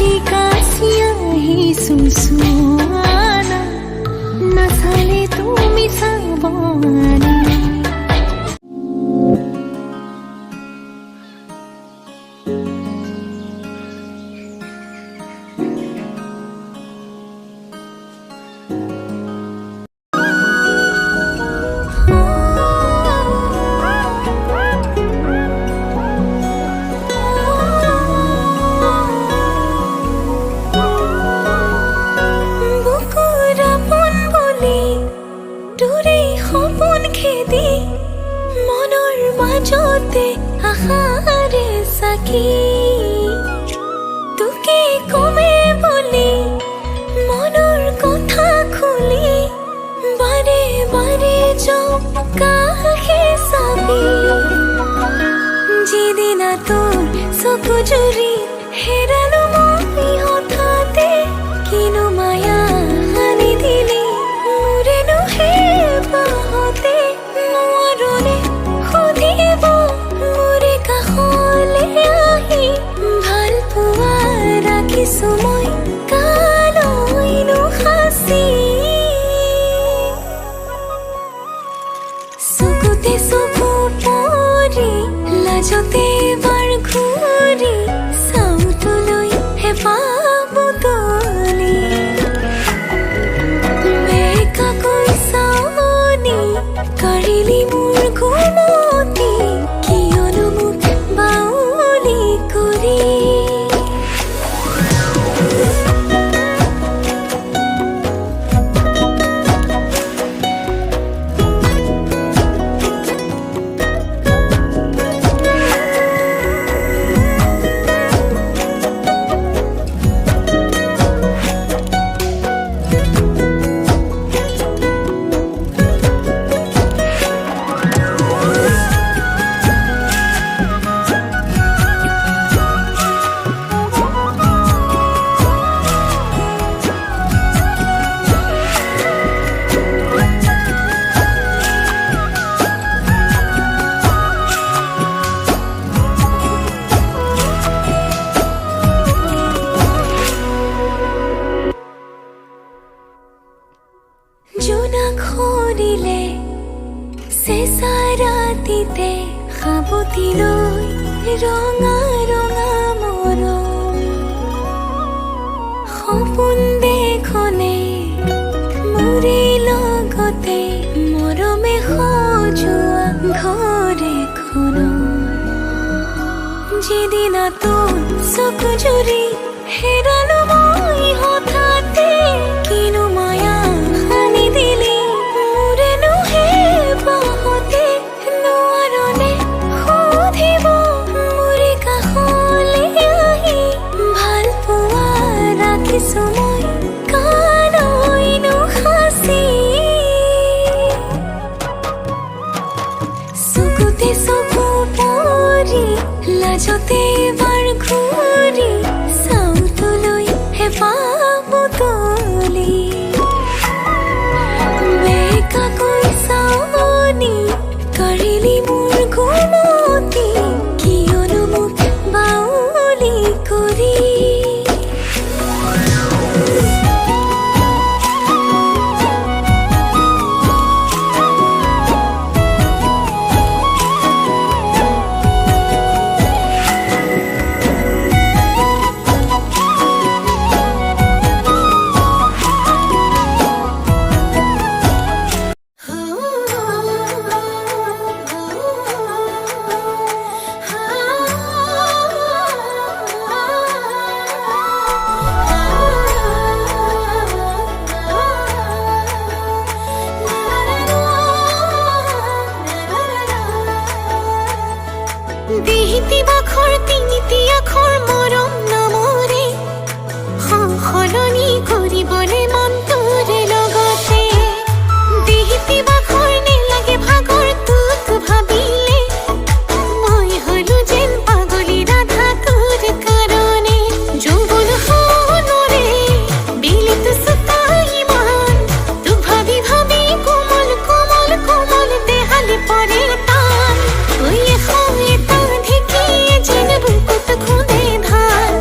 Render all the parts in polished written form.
चिकासिया ही सुसुआना नसाले तुमी साबाना মাজতে আশাৰে সাকি তোকে কমে বুলি মনৰ কথা খুলি বাৰে বাৰে যাওঁ কাষে চাবি যিদিনা তোৰ চকু জুৰি হেৰালো মই হঠাতে কিনো মায়া আনি দিলি মোৰেনো হে পাহতে নোৱাৰোনে সুধিব মোৰে কাষলে আহি ভাল পোৱা ৰাখিছো মই কালৈনো সাঁচি চকুতে চকু পৰি লাজতে বাৰ ঘূৰি চাওঁ তোলৈ হেঁপাহ বুটলি বেকাকৈ চাৱনি কাঢ়িলি মোৰ ঘুমতি কিয়নো মোক বাউলি কৰি খৰিলে চেঁচা ৰাতিতে সাৱতি লৈ ৰঙা ৰঙা মৰম সপোন দেখনে মোৰে লগতে মৰমে সজোৱা ঘৰ এখনৰ যিদিনা তোৰ চকু জুৰি হেৰালো মই হঠাতে কিনো মায়া আনি দিলি মোৰেনো হে পাহতে নোৱাৰোনে সুধিব মোৰে কাষলে আহি ভাল পোৱা ৰাখিছো মই কালৈনো সাঁচি চকুতে চকু পৰি লাজতে বাৰ ঘূৰি চাওঁ তোলৈ হেঁপাহ বুটলি বেকাকৈ চাৱনি কাঢ়িলি মোৰ ঘুমতি কিয়নো মোক বাউলি কৰি দিহিতি বাখৰ তিনিটি আখৰ মৰম নামৰে সলনি কৰিবলৈ মন তোৰে লগতে দিহিতি বাখৰ নেলাগে ভাগৰ তোক ভাবিলে মই হলো যেন পাগলী ৰাধা তোৰ কাৰণে যৌৱন সোণৰে বিলিত সুতা ইমান তোক ভাবি ভাবি কোমল কোমল কোমল দেহালে পৰে টান ঐ এখন যেন বুকুত খুঁদে ধান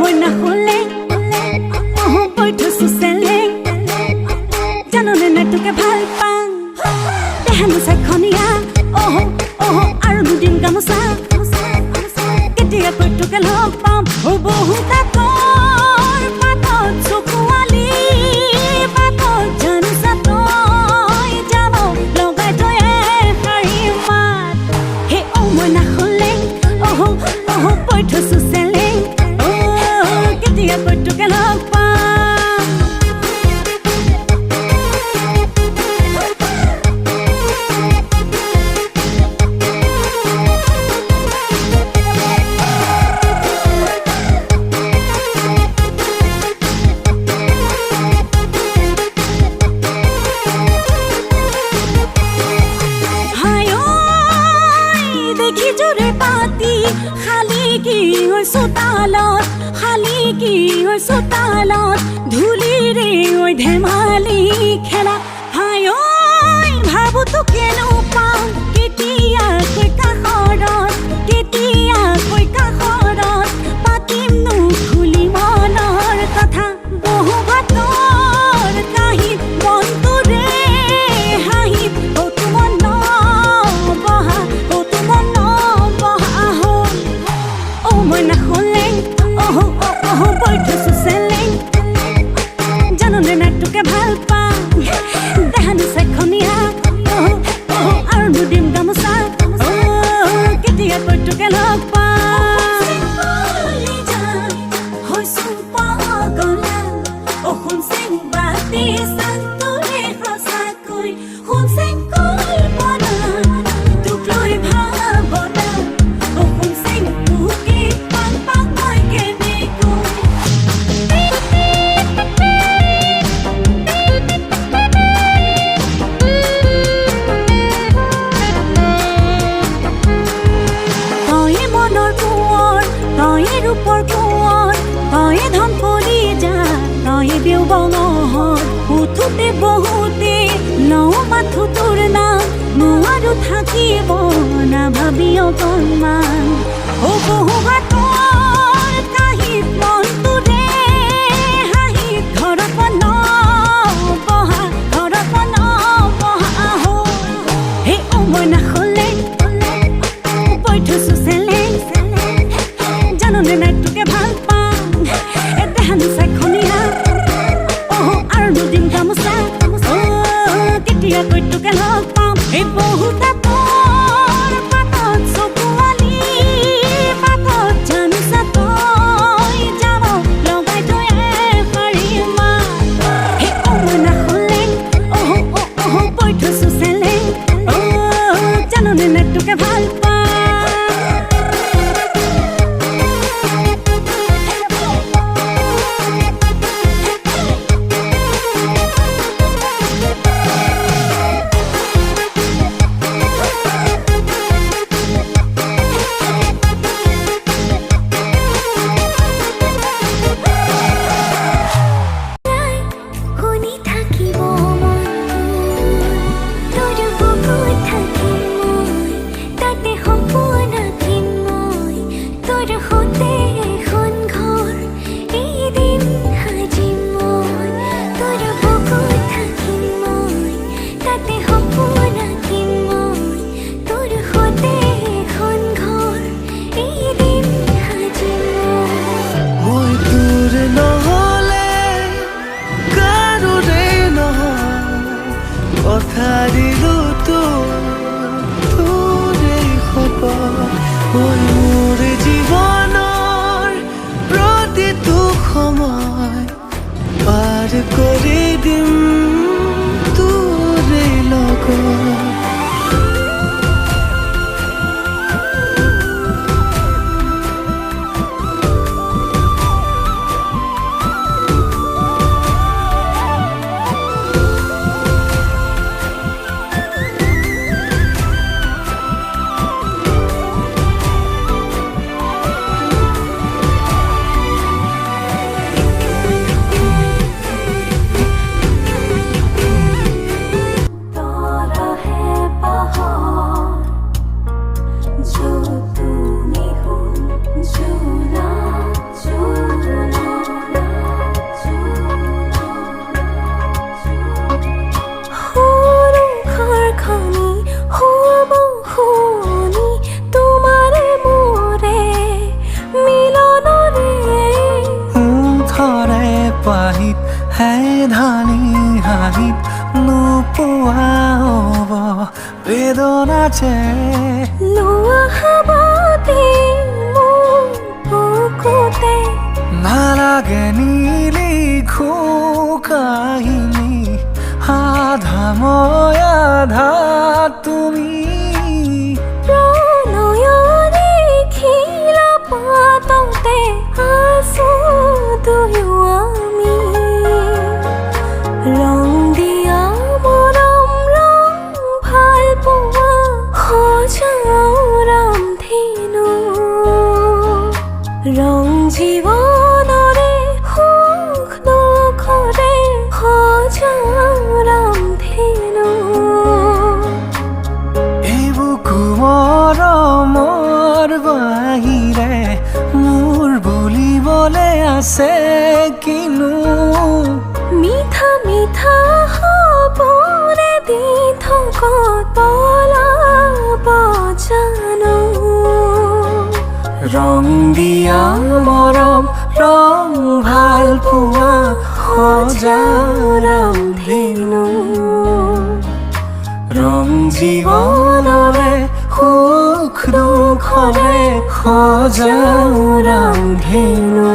মই নাহলে বৈ থৈছো চেলেং জাননে নাই তোকে ভাল পাওঁ দেহানো চাখনীয়া আৰু দুদিন গামোচা কেতিয়াকৈ তোকে লগ পাম বহু কাকৰ পাতত চকুৱালি পাতত জানোচা তই যাব লগাই তই শাৰী মাত হে মই নাহলে বৈ থৈছো চেলেং কেতিয়াকৈ তোকে লগ পাম চোতালত ধূলিৰে ঐ ধেমালি খেলা হাই ঐ ভাবো তোকেনো পাওঁ কেতিয়াকৈ কাষৰত পাতিমনো খুলি মনৰ কথা বহু বাতৰ কাহিত মনটোৰে হাঁহিত কৌতু মন বহা হ'ল মই নাহলে বৈ থৈছো চেলেং জাননে নাই তোকে ভাল পাওঁ দেহানো চাখনীয়া আৰু দুদিন গামোচা কেতিয়াকৈ তোকে লগ পাম হৈছো পাগলা শুন চেং বাতি চান্তৰে সঁচাকৈ শুন চেং কল্পনা তোক লৈ ভাৱনা শুন চেং তোকে পাং মই কেনেকৈ ৰূপৰ কোঁৱৰ তয়ে ধন কৰি যা তয়ে দেও বঙহৰ উঠোতে বহুতে লওঁ মাথো তোৰ নাম নোৱাৰো থাকিব নাভাবি অকণমান বহু বাতৰ কাহিত মনটোৰে হাঁহিত ঘৰত বহা হ'ল হে মই নাহলে বৈ থৈছো চেলেং জাননে নাই তোকে ভাল পাওঁ দেহানো চাখনীয়া আৰু দুদিন গামোচা কেতিয়াকৈ তোকে লগ পাম এই বহু কাপৰ পাতত চকুৱালি পাতত জানোচা তই যাব লগাই তই শাৰী মাত হে মই নাহলে বৈ থৈছো চেলেং জাননে নাই তোকে ভাল পাওঁ মোৰ জীৱনৰ প্ৰতিটো সময় পাৰ কৰি দিম তোৰে লগত বেদনাতে লোৱা হাবাতে মোৰ বুকুতে নালাগে নিলিখো কাহিনী আধা মই আধা তুমি প্ৰণয়ৰে খিলা পাততে আছো দুয়ো আমি ৰং দিয়া মৰম ৰং ভাল পোৱা সজাও ৰামধেনু ৰং জীৱনৰে সুখ দুখৰে সজাও ৰামধেনু মৰমৰ বাহিৰে মোৰ বুলিবলে আছে কিনো মিঠা মিঠা সপোনে দি থকা পলাব জানো ৰং দিয়া মৰম ৰং ভাল পোৱা সজাও ৰামধেনু ৰং জীৱনৰে সুখ দুখৰে সজাও ৰামধেনু